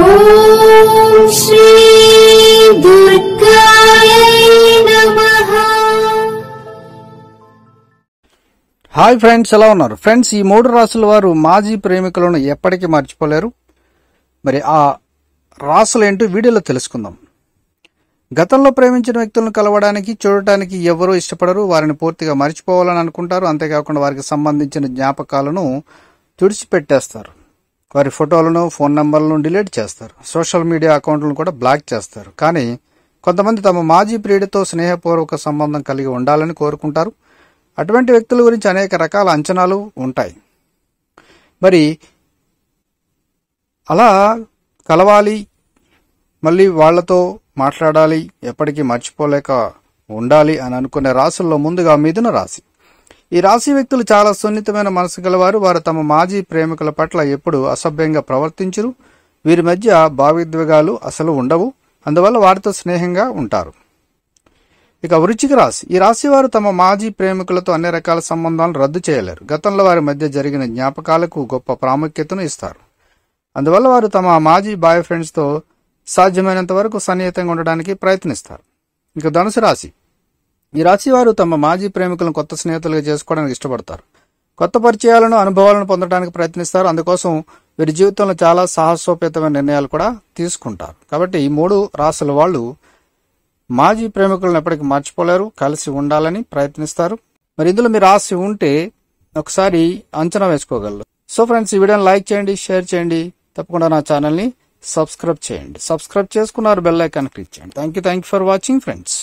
ఓం శ్రీ దుర్గాయై నమః. Hi friends, ఎలా ఉన్నారు ఫ్రెండ్స్? ఈ 3 రాసుల వారు మాజీ ప్రేమికులను ఎప్పటికీ మర్చిపోలేరు. మరి ఆ రాసులేంటో వీడియోలో తెలుసుకుందాం. గతంలో ప్రేమించిన వ్యక్తులను కలవడానికి, చూడటానికి ఎవరూ ఇష్టపడరు. వారిని పూర్తిగా మర్చిపోవాలని అనుకుంటారు. అంతేకాకుండా వారికి సంబంధించిన జ్ఞాపకాలను తుడిచిపెట్టేస్తారు. వారి ఫోటోలను, ఫోన్ నంబర్లను డిలీట్ చేస్తారు. సోషల్ మీడియా అకౌంట్లను కూడా బ్లాక్ చేస్తారు. కానీ కొంతమంది తమ మాజీ ప్రియుడితో స్నేహపూర్వక సంబంధం కలిగి ఉండాలని కోరుకుంటారు. అటువంటి వ్యక్తుల గురించి అనేక రకాల అంచనాలు ఉంటాయి. మరి అలా కలవాలి, మళ్ళీ వాళ్లతో మాట్లాడాలి, ఎప్పటికీ మర్చిపోలేక ఉండాలి అని అనుకునే రాసుల్లో ముందుగా మిథున రాశి. ఈ రాశి వ్యక్తులు చాలా సున్నితమైన మనసు గలవారు. వారు తమ మాజీ ప్రేమికుల పట్ల ఎప్పుడూ అసభ్యంగా ప్రవర్తించరు. వీరి మధ్య భావోద్వేగాలు అసలు ఉండవు. అందువల్ల వారితో స్నేహంగా ఉంటారు. ఇక వృశ్చిక రాశి. ఈ రాశి వారు తమ మాజీ ప్రేమికులతో అన్ని రకాల సంబంధాలను రద్దు చేయలేరు. గతంలో వారి మధ్య జరిగిన జ్ఞాపకాలకు గొప్ప ప్రాముఖ్యతను ఇస్తారు. అందువల్ల వారు తమ మాజీ బాయ్ ఫ్రెండ్స్తో సాధ్యమైనంత వరకు సన్నిహితంగా ఉండడానికి ప్రయత్నిస్తారు. ఇక ధనుసు రాశి. ఈ రాశి వారు తమ మాజీ ప్రేమికులను కొత్త స్నేహితులుగా చేసుకోవడానికి ఇష్టపడతారు. కొత్త పరిచయాలను, అనుభవాలను పొందడానికి ప్రయత్నిస్తారు. అందుకోసం వీరి జీవితంలో చాలా సాహసోపేతమైన నిర్ణయాలు కూడా తీసుకుంటారు. కాబట్టి ఈ 3 రాశుల వాళ్ళు మాజీ ప్రేమికులను ఎప్పటికీ మర్చిపోలేరు, కలిసి ఉండాలని ప్రయత్నిస్తారు. మరి ఇందులో మీ రాశి ఉంటే ఒకసారి అంచనా వేసుకోగలరు. సో ఫ్రెండ్స్, ఈ వీడియోని లైక్ చేయండి, షేర్ చేయండి, తప్పకుండా నా ఛానల్ని సబ్స్క్రైబ్ చేయండి. సబ్స్క్రైబ్ చేసుకున్నారు, బెల్ ఐకాన్ క్లిక్ చేయండి. Thank you for watching friends.